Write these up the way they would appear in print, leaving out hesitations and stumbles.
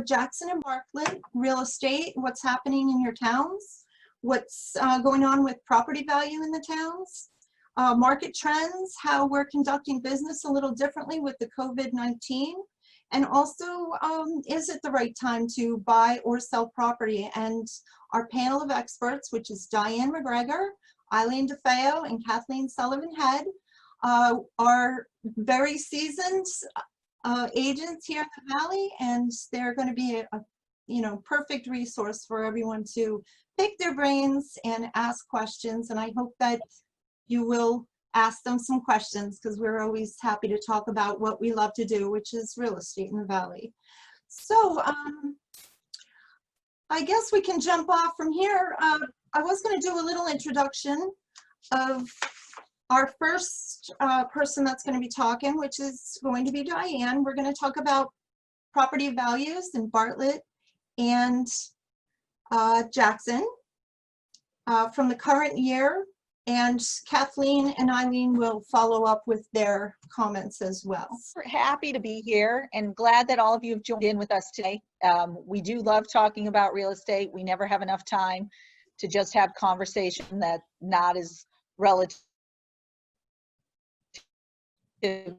Jackson and Bartlett, real estate, what's happening in your towns, what's going on with property value in the towns, market trends, how we're conducting business a little differently with the COVID-19, and also, is it the right time to buy or sell property? And our panel of experts, which is Diane McGregor, Eileen DeFeo, and Kathleen Sullivan Head, are very seasoned agents here in the Valley, and they're going to be a perfect resource for everyone to pick their brains and ask questions. And I hope that you will ask them some questions, because we're always happy to talk about what we love to do, which is real estate in the Valley. So I guess we can jump off from here. I was going to do a little introduction of our first person that's going to be talking, which is going to be Diane. We're going to talk about property values in Bartlett and Jackson from the current year, and Kathleen and Eileen will follow up with their comments as well. We're happy to be here and glad that all of you have joined in with us today. We do love talking about real estate. We never have enough time to just have conversation that not is relative to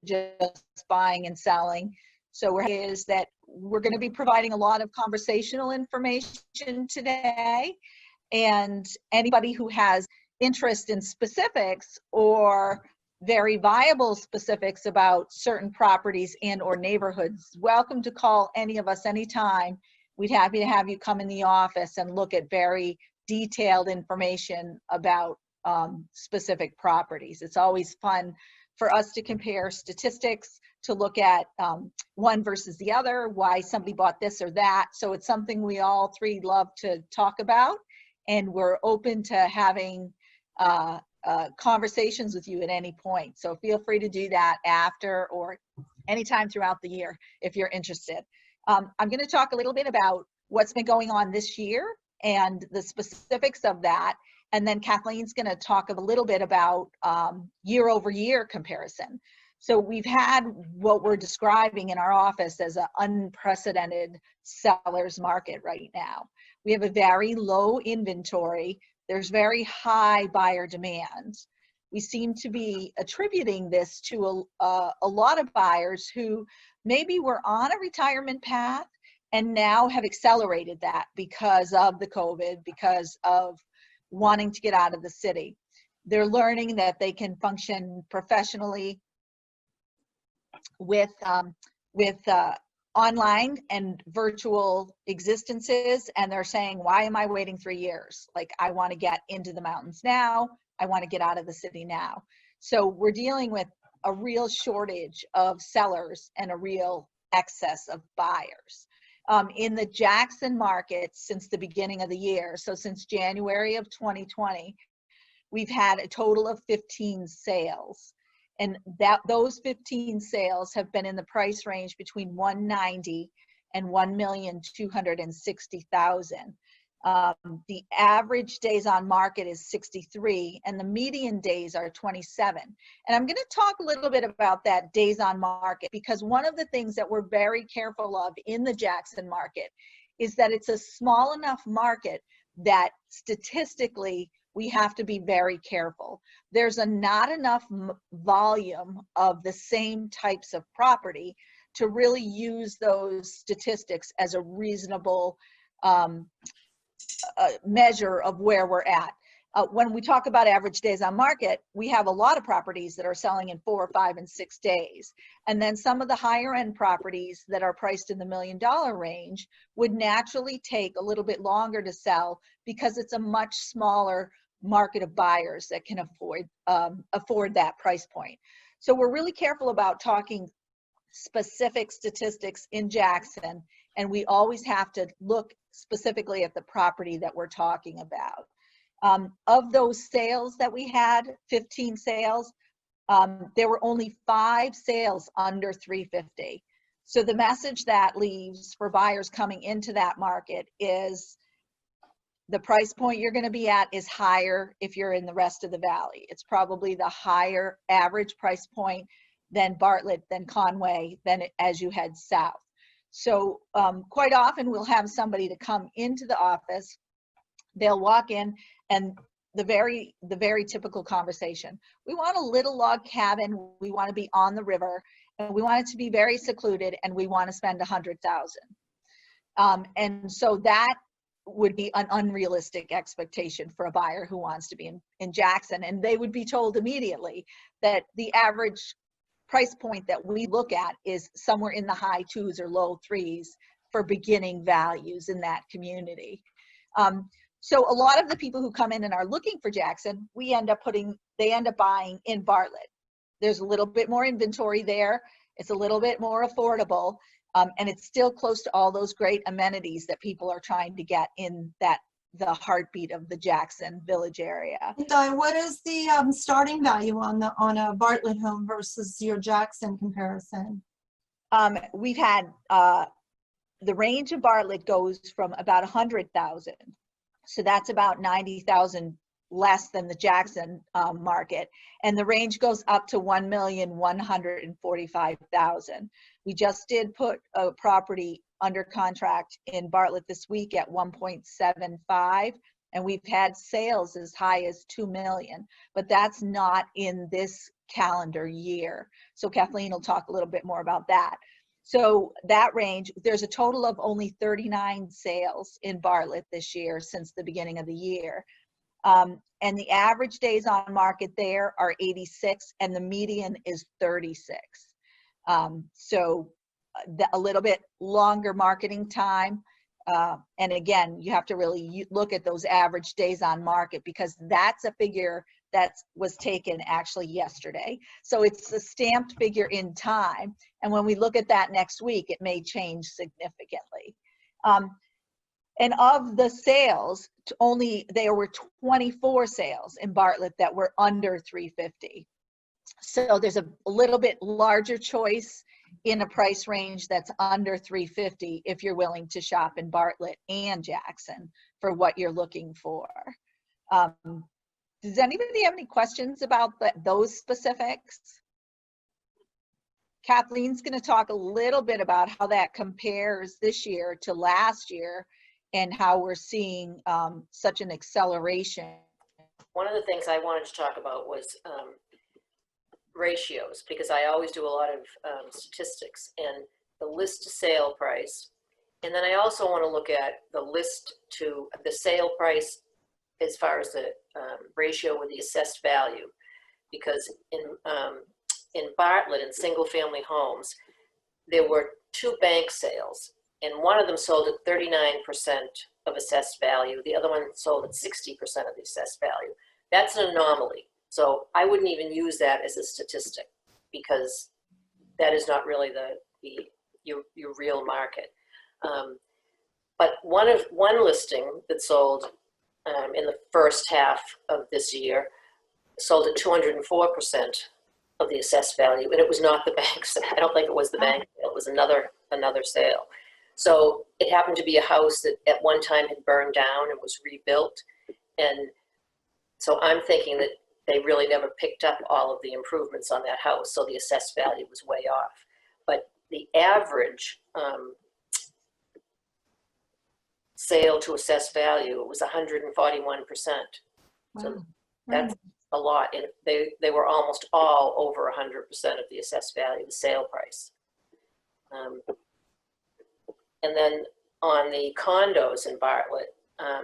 just buying and selling. So we're going to be providing a lot of conversational information today, and anybody who has interest in specifics or very viable specifics about certain properties and or neighborhoods, welcome to call any of us anytime. We'd happy to have you come in the office and look at very detailed information about specific properties. It's always fun for us to compare statistics, to look at one versus the other, why somebody bought this or that. So it's something we all three love to talk about, and we're open to having conversations with you at any point. So feel free to do that after or anytime throughout the year if you're interested. I'm going to talk a little bit about what's been going on this year and the specifics of that. And then Kathleen's going to talk a little bit about year-over-year comparison. So we've had what we're describing in our office as an unprecedented seller's market right now. We have a very low inventory. There's very high buyer demand. We seem to be attributing this to a lot of buyers who maybe were on a retirement path and now have accelerated that because of the COVID, because of wanting to get out of the city. They're learning that they can function professionally with online and virtual existences, and they're saying, why am I waiting 3 years? Like, I want to get into the mountains now. I want to get out of the city now. So we're dealing with a real shortage of sellers and a real excess of buyers. In the Jackson market since the beginning of the year, so since January of 2020, we've had a total of 15 sales. And those 15 sales have been in the price range between $190,000 and $1,260,000. The average days on market is 63, and the median days are 27. And I'm going to talk a little bit about that days on market, because one of the things that we're very careful of in the Jackson market is that it's a small enough market that statistically we have to be very careful. There's not enough volume of the same types of property to really use those statistics as a reasonable measure of where we're at. When we talk about average days on market, we have a lot of properties that are selling in 4, 5, and 6 days. And then some of the higher end properties that are priced in the $1 million range would naturally take a little bit longer to sell because it's a much smaller market of buyers that can afford that price point. So we're really careful about talking specific statistics in Jackson, and we always have to look specifically at the property that we're talking about. Of those sales that we had, 15 sales, there were only 5 sales under $350,000. So the message that leaves for buyers coming into that market is the price point you're going to be at is higher if you're in the rest of the valley. It's probably the higher average price point than Bartlett, than Conway, than as you head south. So quite often we'll have somebody to come into the office. They'll walk in and the very typical conversation. We want a little log cabin. We want to be on the river, and we want it to be very secluded, and we want to spend $100,000. And so that would be an unrealistic expectation for a buyer who wants to be in Jackson. And they would be told immediately that the average price point that we look at is somewhere in the high 2s or low 3s for beginning values in that community. So a lot of the people who come in and are looking for Jackson, they end up buying in Bartlett. There's a little bit more inventory there. It's a little bit more affordable, and it's still close to all those great amenities that people are trying to get in the heartbeat of the Jackson Village area. Di, what is the starting value on a Bartlett home versus your Jackson comparison? We've had the range of Bartlett goes from about 100,000. So that's about 90,000 less than the Jackson market. And the range goes up to 1,145,000. We just did put a property under contract in Bartlett this week at 1.75, and we've had sales as high as 2 million, but that's not in this calendar year. So Kathleen will talk a little bit more about that. So that range, there's a total of only 39 sales in Bartlett this year since the beginning of the year. And the average days on market there are 86, and the median is 36. So a little bit longer marketing time. And again, you have to really look at those average days on market, because that's a figure that was taken actually yesterday. So it's a stamped figure in time. And when we look at that next week, it may change significantly. And of the sales, there were 24 sales in Bartlett that were under 350. So there's a little bit larger choice in a price range that's under 350 if you're willing to shop in Bartlett and Jackson for what you're looking for. Does anybody have any questions about those specifics? Kathleen's going to talk a little bit about how that compares this year to last year and how we're seeing such an acceleration. One of the things I wanted to talk about was ratios, because I always do a lot of statistics and the list to sale price. And then I also want to look at the list to the sale price as far as the ratio with the assessed value, because in Bartlett, in single family homes, there were 2 bank sales, and one of them sold at 39% of assessed value. The other one sold at 60% of the assessed value. That's an anomaly. So I wouldn't even use that as a statistic, because that is not really your real market. But one listing that sold in the first half of this year sold at 204% of the assessed value, and it was not the bank sale. I don't think it was the bank sale. It was another sale. So it happened to be a house that at one time had burned down and was rebuilt, and so I'm thinking that they really never picked up all of the improvements on that house, so the assessed value was way off. But the average sale to assessed value was 141%. So that's a lot, and they were almost all over 100% of the assessed value, the sale price. And then on the condos in Bartlett,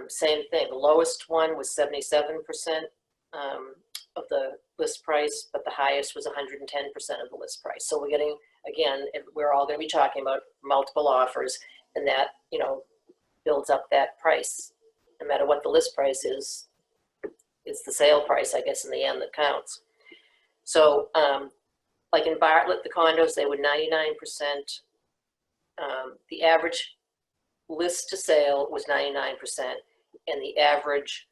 same thing. The lowest one was 77% of the list price, but the highest was 110% of the list price. So we're getting, again, we're all going to be talking about multiple offers, and that, you know, builds up that price. No matter what the list price is, it's the sale price, I guess, in the end that counts. So like in Bartlett, the condos, they were 99%. The average list to sale was 99%, and the average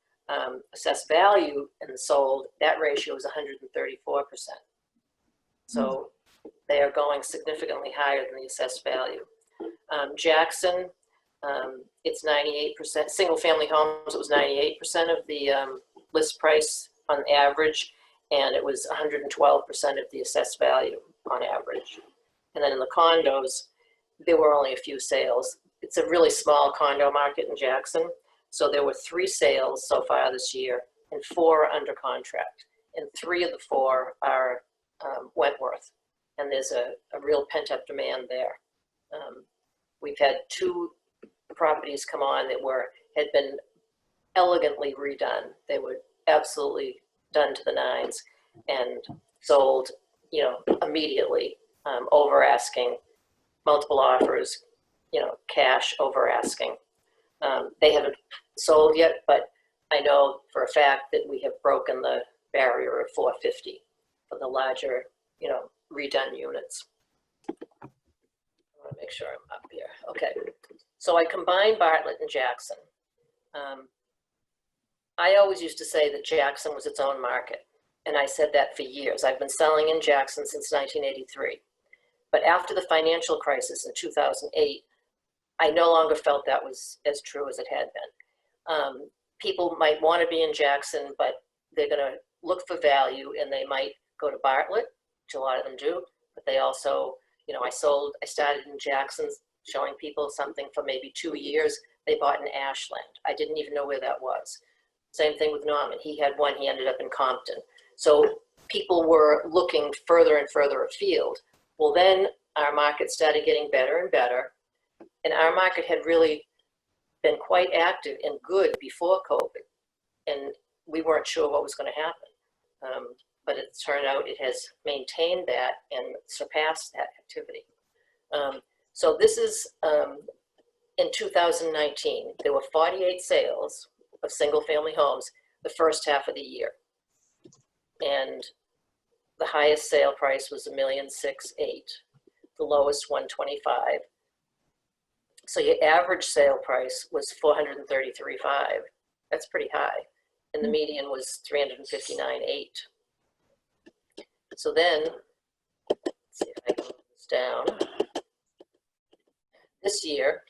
assessed value and sold, that ratio is 134%. So they are going significantly higher than the assessed value. Jackson, it's 98%. Single family homes, it was 98% of the list price on average, and it was 112% of the assessed value on average. And then in the condos, there were only a few sales. It's a really small condo market in Jackson. So there were 3 sales so far this year and 4 are under contract. And 3 of the 4 are Wentworth. And there's a real pent up demand there. We've had 2 properties come on that had been elegantly redone. They were absolutely done to the nines and sold, you know, immediately, over asking, multiple offers, you know, cash over asking. They haven't sold yet, but I know for a fact that we have broken the barrier of 450 for the larger, you know, redone units. I want to make sure I'm up here. Okay, so I combined Bartlett and Jackson. I always used to say that Jackson was its own market, and I said that for years. I've been selling in Jackson since 1983. But after the financial crisis in 2008, I no longer felt that was as true as it had been. People might want to be in Jackson, but they're going to look for value and they might go to Bartlett, which a lot of them do, but they also, you know, I started in Jackson showing people something for maybe 2 years. They bought in Ashland. I didn't even know where that was. Same thing with Norman. He had one, he ended up in Compton. So people were looking further and further afield. Well, then our market started getting better and better. And our market had really been quite active and good before COVID. And we weren't sure what was going to happen. But it turned out it has maintained that and surpassed that activity. So this is in 2019, there were 48 sales of single family homes the first half of the year. And the highest sale price was $1,680,000, the lowest $125,000. So your average sale price was $433,500. That's pretty high. And the median was $359,800. So then, let's see if I can move this down. This year,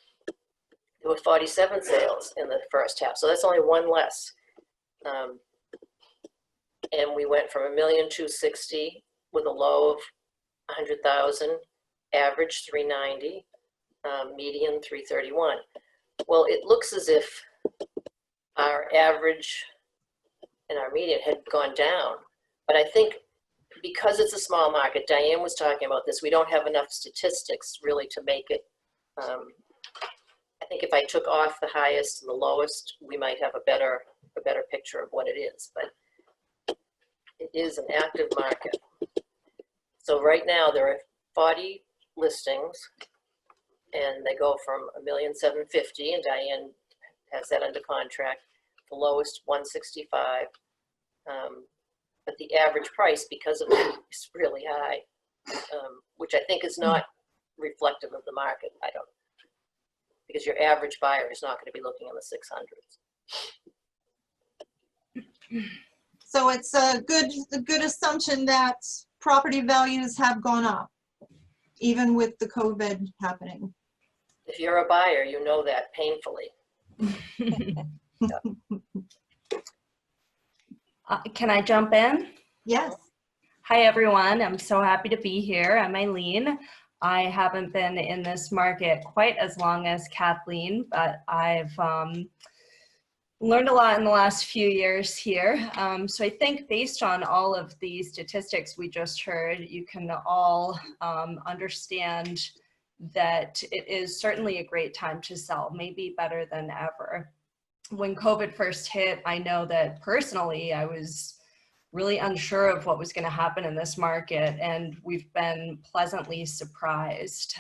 there were 47 sales in the first half. So that's only 1 less. And we went from $1,260,000 with a low of 100,000, average 390, median 331. Well, it looks as if our average and our median had gone down, but I think because it's a small market, Diane was talking about this, we don't have enough statistics really to make it. I think if I took off the highest and the lowest, we might have a better picture of what it is, but it is an active market. So right now there are 40 listings and they go from $1,750,000, and Diane has that under contract. The lowest $165,000, but the average price because of it is really high, which I think is not reflective of the market. I don't, because your average buyer is not going to be looking in the 600s. So it's a good assumption that property values have gone up, even with the COVID happening. If you're a buyer, you know that painfully. Can I jump in? Yes. Hi, everyone. I'm so happy to be here. I'm Eileen. I haven't been in this market quite as long as Kathleen, but I've learned a lot in the last few years here. So I think based on all of the statistics we just heard, you can all understand that it is certainly a great time to sell, maybe better than ever. When COVID first hit, I know that personally I was really unsure of what was going to happen in this market, and we've been pleasantly surprised.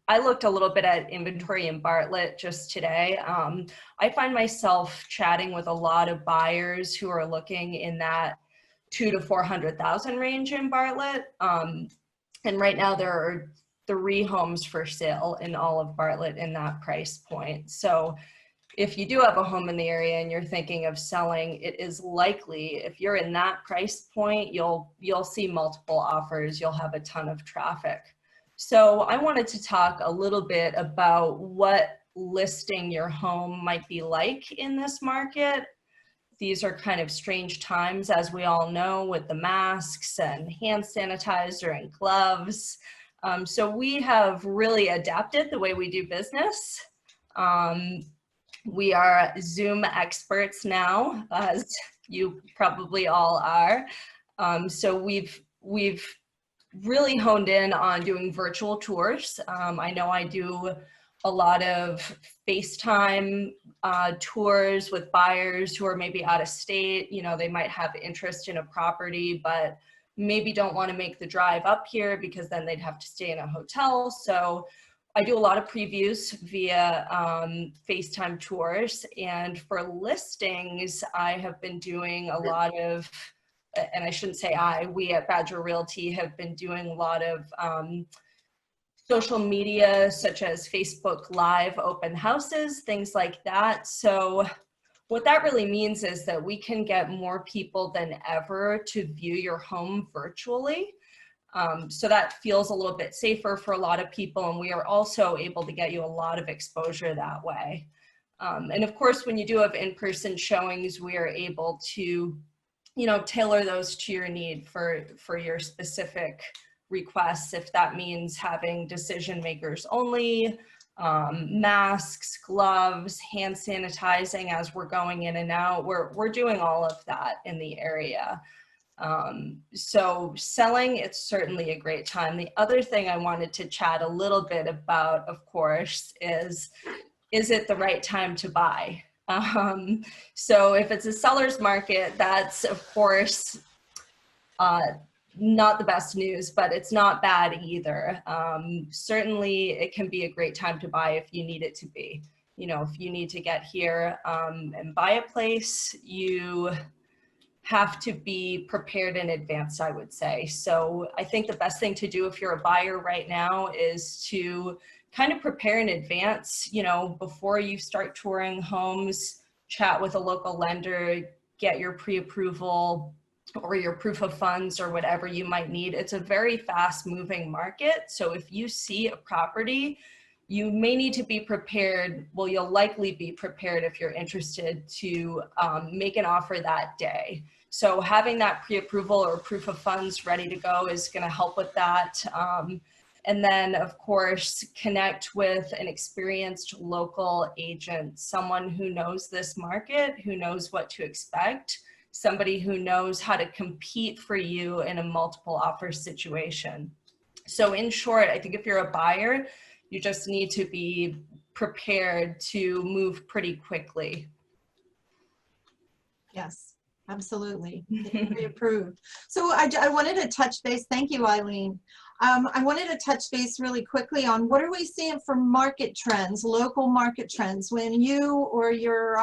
I looked a little bit at inventory in Bartlett just today. I find myself chatting with a lot of buyers who are looking in that 200,000 to 400,000 range in Bartlett. And right now there are 3 homes for sale in all of Bartlett in that price point. So if you do have a home in the area and you're thinking of selling, it is likely if you're in that price point, you'll see multiple offers, you'll have a ton of traffic. So I wanted to talk a little bit about what listing your home might be like in this market. these are kind of strange times, as we all know, with the masks and hand sanitizer and gloves. So we have really adapted the way we do business. We are Zoom experts now, as you probably all are. So we've really honed in on doing virtual tours. I know I do a lot of FaceTime tours with buyers who are maybe out of state. You know, they might have interest in a property, but maybe don't want to make the drive up here because then they'd have to stay in a hotel. So I do a lot of previews via FaceTime tours. And for listings, I have been doing a lot of, and I shouldn't say we at Badger Realty have been doing a lot of social media, such as Facebook Live open houses, things like that. So what that really means is that we can get more people than ever to view your home virtually. So that feels a little bit safer for a lot of people, and we are also able to get you a lot of exposure that way. And of course, when you do have in-person showings, we are able to, you know, tailor those to your need for your specific requests, if that means having decision makers only, masks, gloves, hand sanitizing as we're going in and out. We're doing all of that in the area. So selling, it's certainly a great time. The other thing I wanted to chat a little bit about, of course, is it the right time to buy? So if it's a seller's market, that's of course not the best news, but it's not bad either. Certainly it can be a great time to buy if you need it to be. You know, if you need to get here and buy a place, you have to be prepared in advance, I would say. So I think the best thing to do if you're a buyer right now is to kind of prepare in advance, you know, before you start touring homes, chat with a local lender, get your pre-approval or your proof of funds or whatever you might need. It's a very fast moving market. So if you see a property, you may need to be prepared. Well, you'll likely be prepared if you're interested to make an offer that day. So having that pre-approval or proof of funds ready to go is going to help with that. And then, of course, connect with an experienced local agent, someone who knows this market, who knows what to expect, somebody who knows how to compete for you in a multiple offer situation. So in short, I think if you're a buyer, you just need to be prepared to move pretty quickly. Yes, absolutely. Pre-approved. So I wanted to touch base. Thank you, Eileen. I wanted to touch base really quickly on what are we seeing for market trends, local market trends, when you or your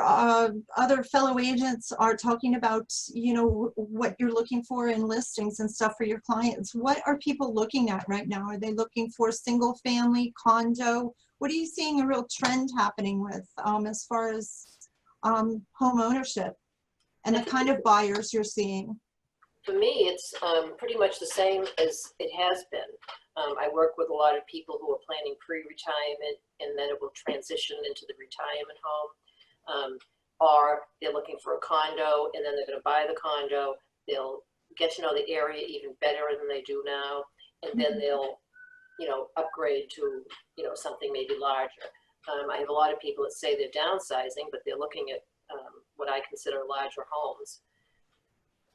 other fellow agents are talking about, you know, what you're looking for in listings and stuff for your clients. What are people looking at right now? Are they looking for single family, condo? What are you seeing a real trend happening with as far as home ownership and the kind of buyers you're seeing? For me, it's pretty much the same as it has been. I work with a lot of people who are planning pre-retirement, and then it will transition into the retirement home. Or they're looking for a condo, and then they're going to buy the condo. They'll get to know the area even better than they do now, and then they'll, you know, upgrade to, you know, something maybe larger. I have a lot of people that say they're downsizing, but they're looking at what I consider larger homes.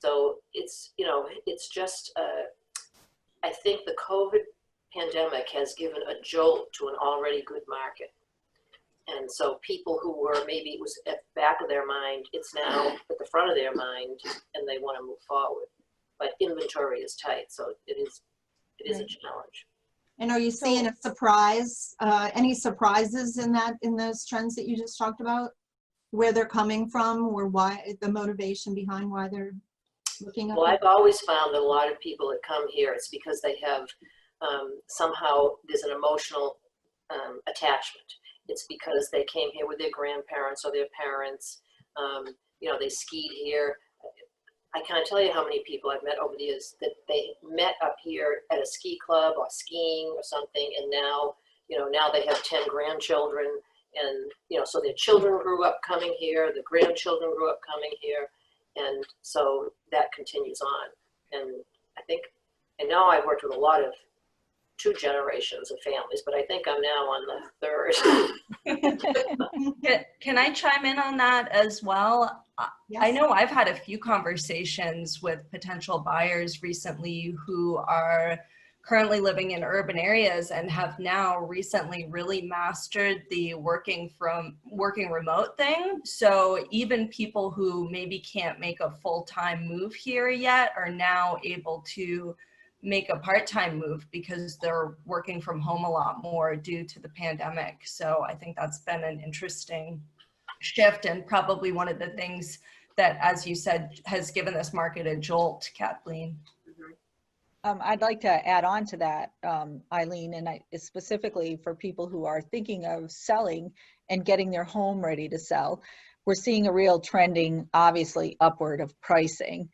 So it's, you know, it's just, I think the COVID pandemic has given a jolt to an already good market. And so people who were, maybe it was at the back of their mind, it's now at the front of their mind, and they want to move forward. But inventory is tight, so it is a challenge. And are you seeing a surprise, any surprises in those trends that you just talked about? Where they're coming from, or why, the motivation behind why they're looking up? Well, I've always found that a lot of people that come here, it's because they have somehow there's an emotional attachment. It's because they came here with their grandparents or their parents. You know, they skied here. I can't tell you how many people I've met over the years that they met up here at a ski club or skiing or something, and now, you know, now they have 10 grandchildren, And, you know, so their children grew up coming here, the grandchildren grew up coming here. And so that continues on. And I think, I know I've worked with a lot of 2 generations of families, but I think I'm now on the 3rd. Can I chime in on that as well? Yes. I know I've had a few conversations with potential buyers recently who are currently living in urban areas and have now recently really mastered the working remote thing. So even people who maybe can't make a full-time move here yet are now able to make a part-time move because they're working from home a lot more due to the pandemic. So I think that's been an interesting shift, and probably one of the things that, as you said, has given this market a jolt, Kathleen. I'd like to add on to that, Eileen, and specifically for people who are thinking of selling and getting their home ready to sell. We're seeing a real trending, obviously, upward of pricing.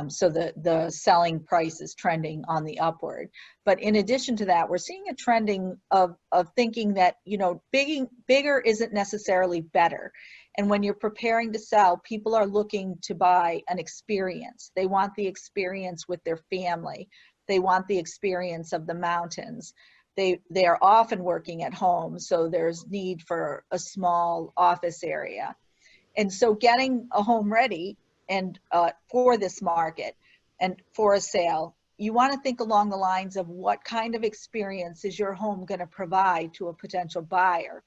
So the selling price is trending on the upward. But in addition to that, we're seeing a trending of thinking that, you know, bigger isn't necessarily better. And when you're preparing to sell, people are looking to buy an experience. They want the experience with their family. They want the experience of the mountains. They are often working at home, so there's need for a small office area. And so getting a home ready and for this market and for a sale, you want to think along the lines of what kind of experience is your home going to provide to a potential buyer.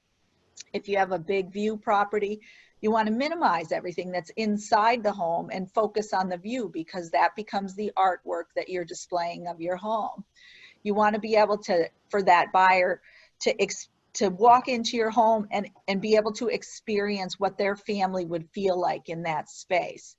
If you have a big view property, you want to minimize everything that's inside the home and focus on the view, because that becomes the artwork that you're displaying of your home. You want to be able to, for that buyer to walk into your home and be able to experience what their family would feel like in that space.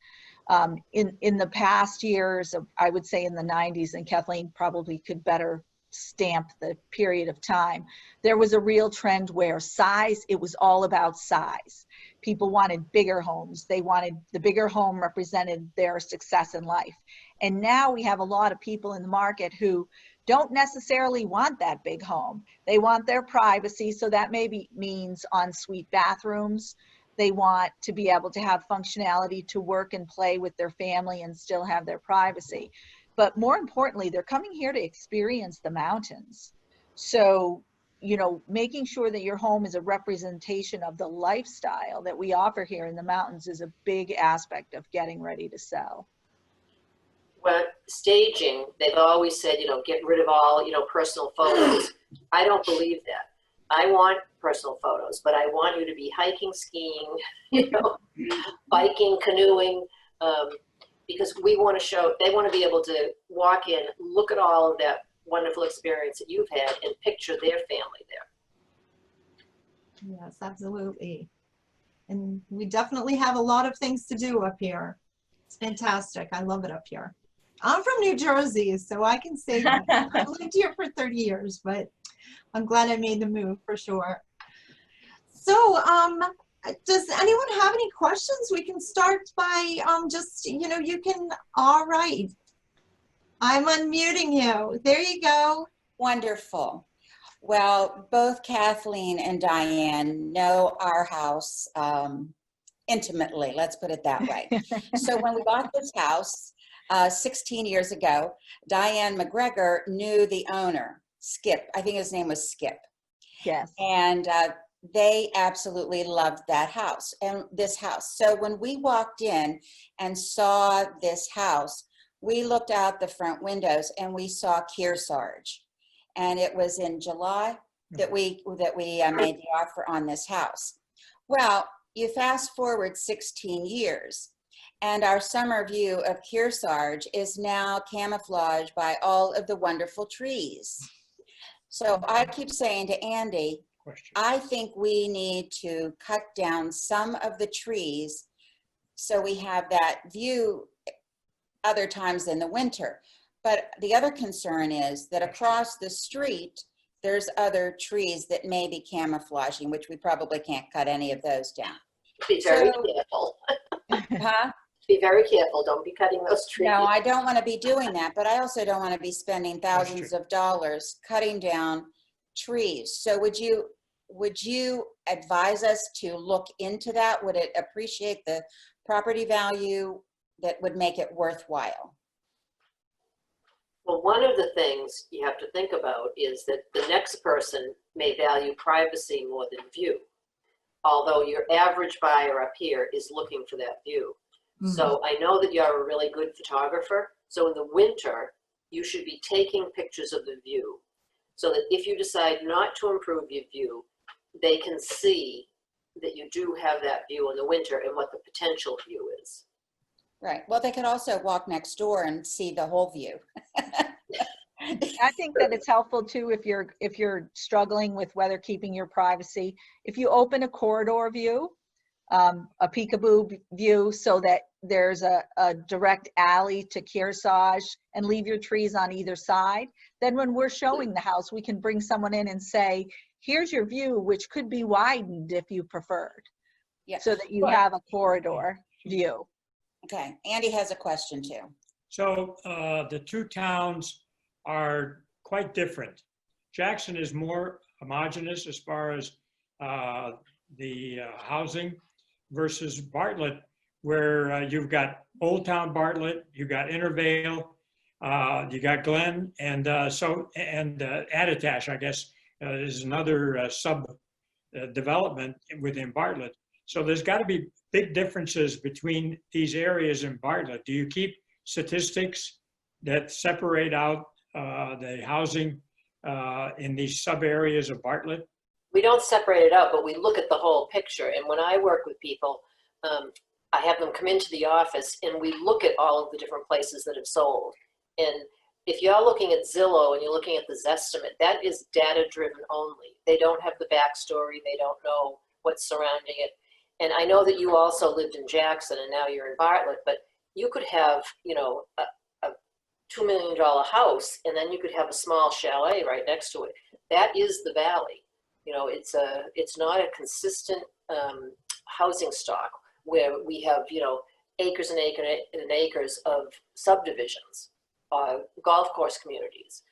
In the past years, I would say in the 90s, and Kathleen probably could better stamp the period of time, there was a real trend where size, it was all about size. People wanted bigger homes. They wanted, the bigger home represented their success in life. And now we have a lot of people in the market who don't necessarily want that big home. They want their privacy, so that maybe means ensuite bathrooms. They want to be able to have functionality to work and play with their family and still have their privacy. But more importantly, they're coming here to experience the mountains. So, you know, making sure that your home is a representation of the lifestyle that we offer here in the mountains is a big aspect of getting ready to sell. Well, staging, they've always said, you know, get rid of all, you know, personal photos. I don't believe that. I want personal photos, but I want you to be hiking, skiing, you know, biking, canoeing, because we want to show, they want to be able to walk in, look at all of that wonderful experience that you've had and picture their family there. Yes, absolutely. And we definitely have a lot of things to do up here. It's fantastic. I love it up here. I'm from New Jersey, so I can say that. I've lived here for 30 years, but I'm glad I made the move for sure. So, does anyone have any questions? We can start by just, you know, you can, all right. I'm unmuting you. There you go. Wonderful. Well, both Kathleen and Diane know our house intimately, let's put it that way. So when we bought this house 16 years ago, Diane McGregor knew the owner, Skip. I think his name was Skip. Yes. And they absolutely loved that house and this house. So when we walked in and saw this house, we looked out the front windows and we saw Kearsarge. And it was in July that we made the offer on this house. Well, you fast forward 16 years and our summer view of Kearsarge is now camouflaged by all of the wonderful trees. So I keep saying to Andy, I think we need to cut down some of the trees so we have that view other times in the winter. But the other concern is that across the street, there's other trees that may be camouflaging, which we probably can't cut any of those down. Be very careful. Huh? Be very careful. Don't be cutting those trees. No, I don't want to be doing that, but I also don't want to be spending thousands of dollars cutting down trees. So would you advise us to look into that? Would it appreciate the property value that would make it worthwhile? Well, one of the things you have to think about is that the next person may value privacy more than view, although your average buyer up here is looking for that view. So I know that you're a really good photographer. So in the winter, you should be taking pictures of the view so that if you decide not to improve your view, they can see that you do have that view in the winter and what the potential view is. Right. Well, they could also walk next door and see the whole view. I think that it's helpful too if you're struggling with whether keeping your privacy. If you open a corridor view, a peekaboo view, so that there's a direct alley to Kearsarge, and leave your trees on either side, then when we're showing the house, we can bring someone in and say, here's your view, which could be widened if you preferred. Yeah. So that you have a corridor view. Okay. Andy has a question too. So the two towns are quite different. Jackson is more homogeneous as far as the housing versus Bartlett, where you've got Old Town Bartlett, you've got Intervale, you got Glen, and Attitash, I guess, is another sub development within Bartlett. So there's got to be big differences between these areas in Bartlett. Do you keep statistics that separate out the housing in these sub areas of Bartlett? We don't separate it out, but we look at the whole picture. And when I work with people, I have them come into the office and we look at all of the different places that have sold. And if you're looking at Zillow and you're looking at the Zestimate, that is data driven only. They don't have the backstory. They don't know what's surrounding it. And I know that you also lived in Jackson and now you're in Bartlett, but you could have, you know, a $2 million house and then you could have a small chalet right next to it. That is the valley. You know, it's not a consistent housing stock where we have, you know, acres and acres of subdivisions, golf course communities.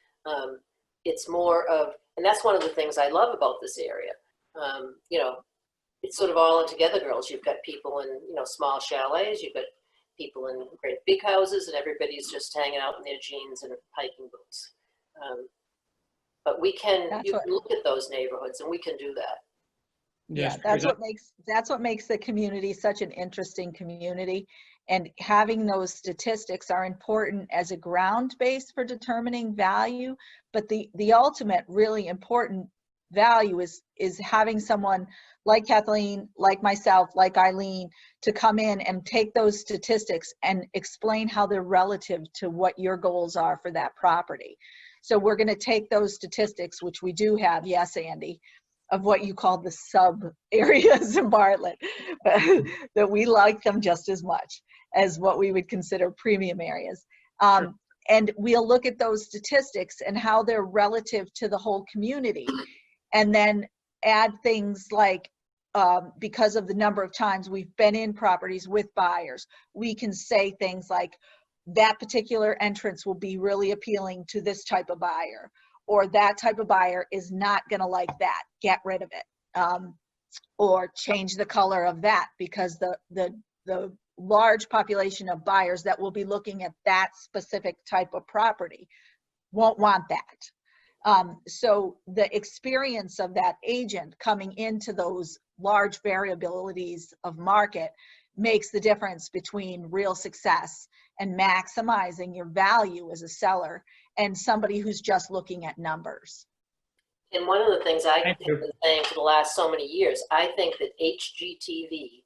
It's more of, and that's one of the things I love about this area. You know, it's sort of all in together girls. You've got people in, you know, small chalets, you've got people in great big houses, and everybody's just hanging out in their jeans and hiking boots. But we can, you can look at those neighborhoods and we can do that. Yes, Yeah, that's what makes the community such an interesting community. And having those statistics are important as a ground base for determining value. But the ultimate really important value is having someone like Kathleen, like myself, like Eileen, to come in and take those statistics and explain how they're relative to what your goals are for that property. So we're going to take those statistics, which we do have, yes, Andy, of what you call the sub areas in Bartlett, but that we like them just as much as what we would consider premium areas. Sure. And we'll look at those statistics and how they're relative to the whole community. And then add things like, because of the number of times we've been in properties with buyers, we can say things like, that particular entrance will be really appealing to this type of buyer, or that type of buyer is not going to like that, get rid of it, or change the color of that, because the large population of buyers that will be looking at that specific type of property won't want that. So the experience of that agent coming into those large variabilities of market makes the difference between real success and maximizing your value as a seller and somebody who's just looking at numbers. And one of the things I have been saying for the last so many years, I think that HGTV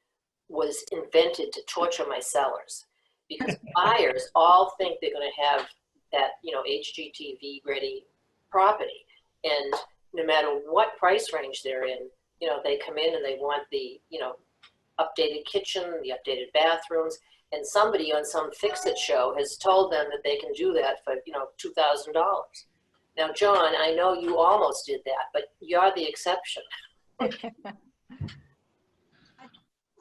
was invented to torture my sellers, because buyers all think they're going to have that, you know, HGTV ready property. And no matter what price range they're in, you know, they come in and they want the, you know, updated kitchen, the updated bathrooms, and somebody on some Fix-It show has told them that they can do that for, you know, $2,000. Now, John, I know you almost did that, but you're the exception.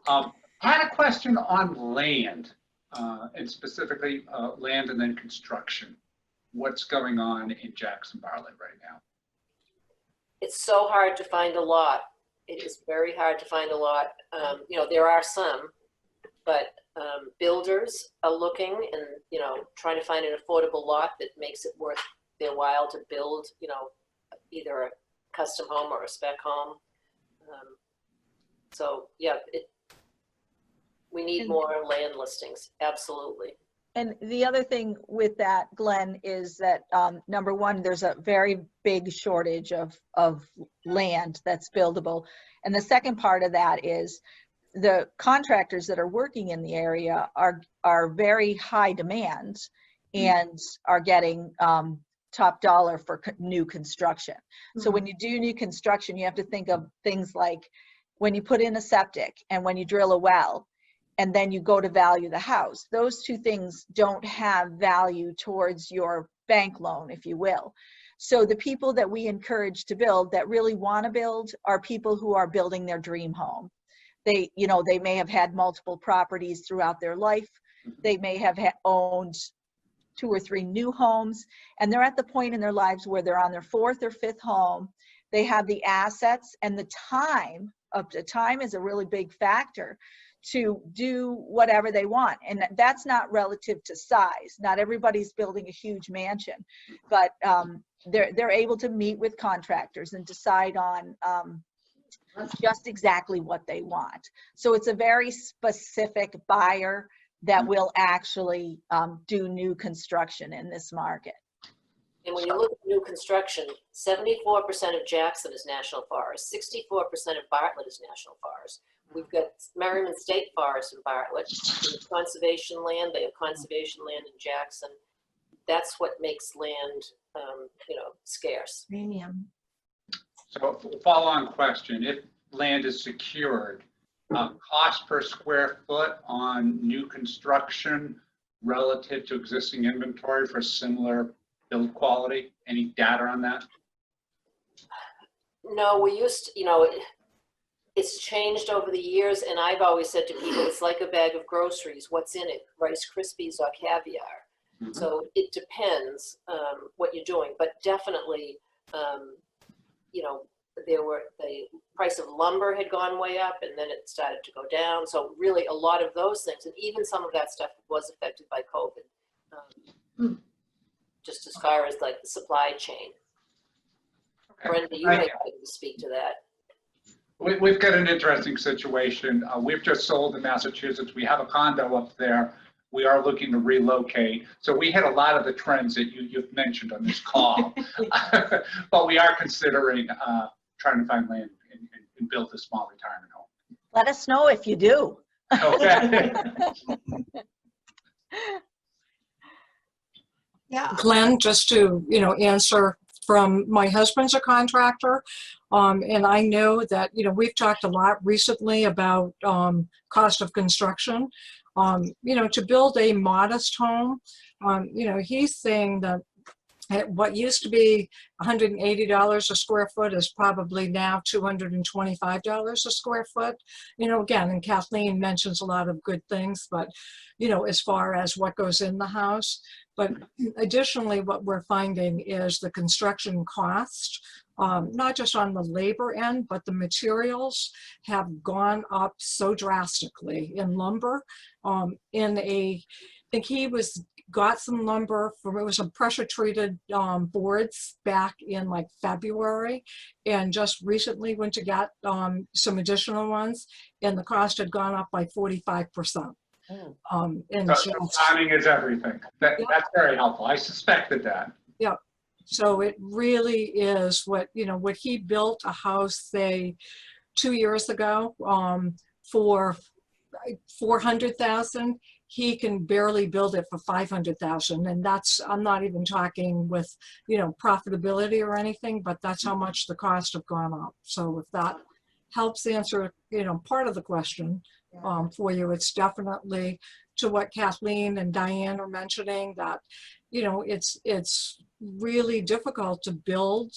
I had a question on land, and specifically land and then construction. What's going on in Jackson Bartlett right now? it's so hard to find a lot. It is very hard to find a lot. You know, there are some, but builders are looking and, you know, trying to find an affordable lot that makes it worth their while to build, you know, either a custom home or a spec home. So yeah, we need more land listings, absolutely. And the other thing with that, Glenn, is that number one, there's a very big shortage of land that's buildable. And the second part of that is the contractors that are working in the area are very high demand and are getting top dollar for new construction. So when you do new construction, you have to think of things like when you put in a septic and when you drill a well, and then you go to value the house. Those two things don't have value towards your bank loan, if you will. So the people that we encourage to build that really want to build are people who are building their dream home. They, you know, they may have had multiple properties throughout their life. They may have owned 2 or 3 new homes, and they're at the point in their lives where they're on their 4th or 5th home. They have the assets and the time. Time is a really big factor to do whatever they want. And that's not relative to size. Not everybody's building a huge mansion, but they're able to meet with contractors and decide on just exactly what they want. So it's a very specific buyer that will actually do new construction in this market. And when you look at new construction, 74% of Jackson is National Forest, 64% of Bartlett is National Forest. We've got Merriman State Forest in Bartlett. We have conservation land. They have conservation land in Jackson. That's what makes land, you know, scarce. Premium. So follow-on question, if land is secured, cost per square foot on new construction relative to existing inventory for similar build quality, any data on that? No, we used to, you know, it's changed over the years, and I've always said to people, it's like a bag of groceries. What's in it? Rice Krispies or caviar? Mm-hmm. So it depends what you're doing, but definitely, you know, the price of lumber had gone way up, and then it started to go down. So really, a lot of those things, and even some of that stuff was affected by COVID. Just as far as like the supply chain. Okay. Brenda, you might be able to speak to that. We've got an interesting situation. We've just sold in Massachusetts. We have a condo up there. We are looking to relocate. So we hit a lot of the trends that you've mentioned on this call. But we are considering trying to find land and build a small retirement home. Let us know if you do. Okay. Yeah. Glenn, just to, you know, answer from my husband's a contractor, and I know that, you know, we've talked a lot recently about cost of construction. You know, to build a modest home, you know, he's saying that what used to be $180 a square foot is probably now $225 a square foot. You know, again, and Kathleen mentions a lot of good things, but, you know, as far as what goes in the house. But additionally, what we're finding is the construction cost, not just on the labor end, but the materials have gone up so drastically in lumber. I think he got some lumber from, it was some pressure treated boards back in like February, and just recently went to get some additional ones, and the cost had gone up by 45%. And so timing is everything. That's very helpful. I suspected that. Yeah. So it really is what, you know, what he built a house, say 2 years ago, for $400,000, he can barely build it for $500,000. And that's, I'm not even talking with, you know, profitability or anything, but that's how much the cost have gone up. So if that helps answer, you know, part of the question for you, it's definitely to what Kathleen and Diane are mentioning, that, you know, it's really difficult to build.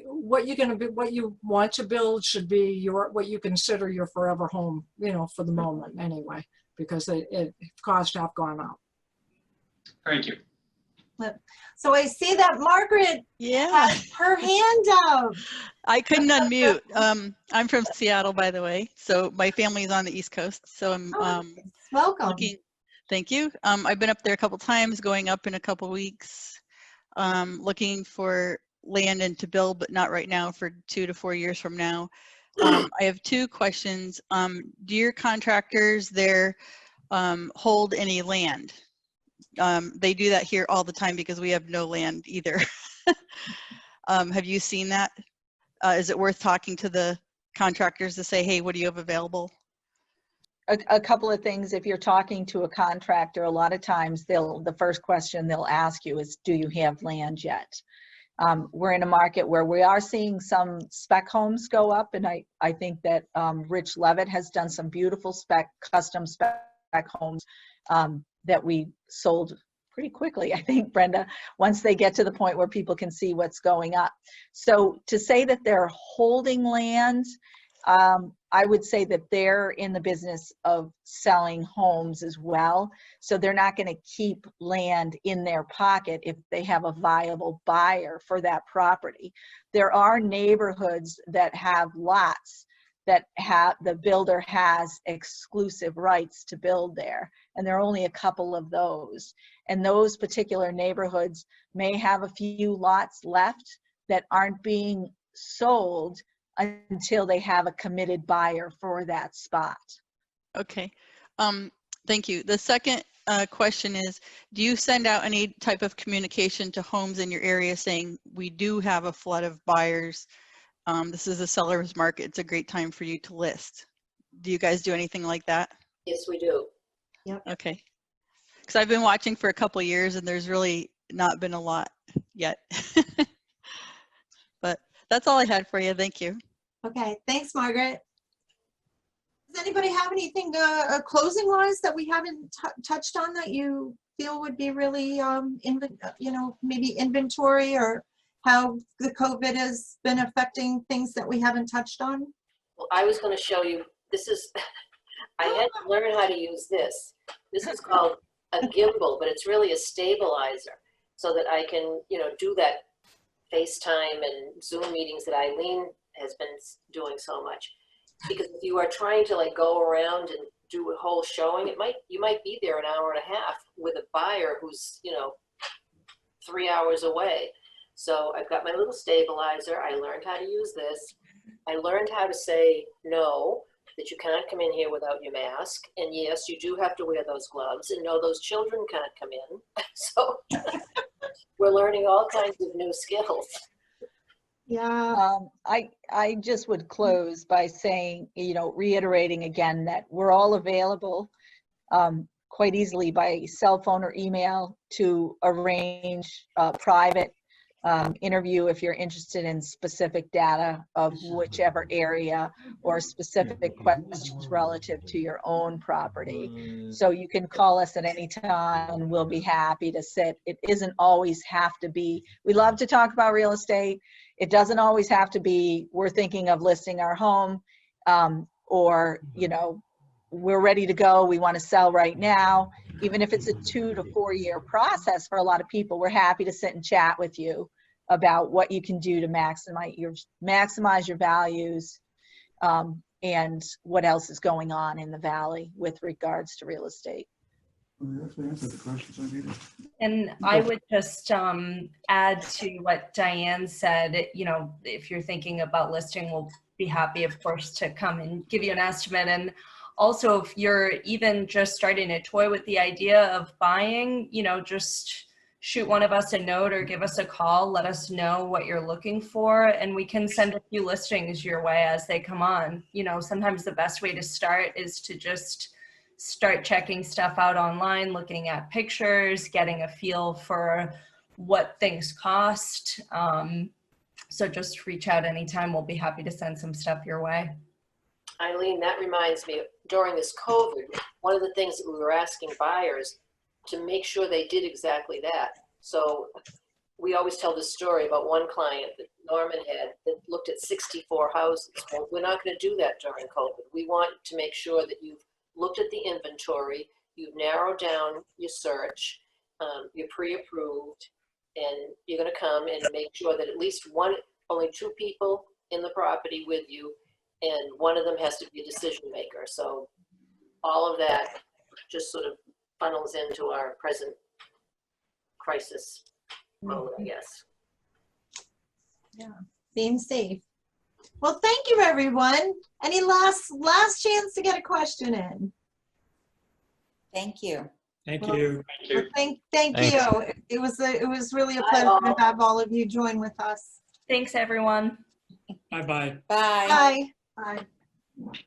What you're going to be, what you want to build should be what you consider your forever home, you know, for the moment anyway, because it costs have gone up. Thank you. So I see that Margaret Yeah, has her hand up. I couldn't unmute. I'm from Seattle, by the way. So my family's on the East Coast. So I'm Oh, nice. Welcome. looking, thank you. I've been up there a couple times, going up in a couple weeks, looking for land and to build, but not right now, for 2 to 4 years from now. I have 2 questions. Do your contractors there hold any land? They do that here all the time because we have no land either. Have you seen that? Is it worth talking to the contractors to say, hey, what do you have available? A couple of things. If you're talking to a contractor, a lot of times the first question they'll ask you is, do you have land yet? We're in a market where we are seeing some spec homes go up, and I think that Rich Levitt has done some beautiful custom spec homes that we sold pretty quickly, I think, Brenda, once they get to the point where people can see what's going up. So to say that they're holding land, I would say that they're in the business of selling homes as well. So they're not going to keep land in their pocket if they have a viable buyer for that property. There are neighborhoods that have lots that the builder has exclusive rights to build there. And there are only a couple of those. And those particular neighborhoods may have a few lots left that aren't being sold until they have a committed buyer for that spot. Okay, thank you. The second question is, do you send out any type of communication to homes in your area saying, we do have a flood of buyers, this is a seller's market, it's a great time for you to list? Do you guys do anything like that? Yes, we do. Yep. Okay, because I've been watching for a couple of years and there's really not been a lot yet. But that's all I had for you, thank you. Okay, thanks, Margaret. Does anybody have anything closing wise that we haven't touched on that you feel would be really, maybe inventory, or how the COVID has been affecting things that we haven't touched on? Well, I was going to show you, I had to learn how to use this. This is called a gimbal, but it's really a stabilizer, so that I can, do that FaceTime and Zoom meetings that Eileen has been doing so much. Because if you are trying to go around and do a whole showing, you might be there an hour and a half with a buyer who's 3 hours away. So I've got my little stabilizer. I learned how to use this. I learned how to say no, that you can't come in here without your mask, and yes, you do have to wear those gloves, and no, those children can't come in. So we're learning all kinds of new skills. Yeah. I just would close by saying, reiterating again that we're all available quite easily by cell phone or email to arrange a private interview if you're interested in specific data of whichever area or specific questions relative to your own property. So you can call us at any time and we'll be happy to sit. It isn't always have to be, we love to talk about real estate. It doesn't always have to be, we're thinking of listing our home, or, we're ready to go, we want to sell right now. Even if it's a 2 to 4 year process for a lot of people, we're happy to sit and chat with you about what you can do to maximize your values, and what else is going on in the Valley with regards to real estate. And I would just add to what Diane said, if you're thinking about listing, we'll be happy, of course, to come and give you an estimate. And also, if you're even just starting to toy with the idea of buying, just shoot one of us a note or give us a call, let us know what you're looking for, and we can send a few listings your way as they come on. Sometimes the best way to start is to just start checking stuff out online, looking at pictures, getting a feel for what things cost. So just reach out anytime. We'll be happy to send some stuff your way. Eileen, that reminds me, during this COVID, one of the things that we were asking buyers to make sure they did exactly that. So we always tell this story about one client that Norman had that looked at 64 houses. Well, we're not going to do that during COVID. We want to make sure that you've looked at the inventory, you've narrowed down your search, you're pre-approved, and you're gonna come and make sure that at least only 2 people in the property with you, and one of them has to be a decision maker. So all of that just sort of funnels into our present crisis mode, I guess. Being safe. Well, thank you, everyone. Any last chance to get a question in? Thank you. Thank Well, you. Thank you. Thank Thanks. you. It was really a Bye, pleasure all. to have all of you join with us. Thanks, everyone. Bye-bye. Bye. Bye. Bye.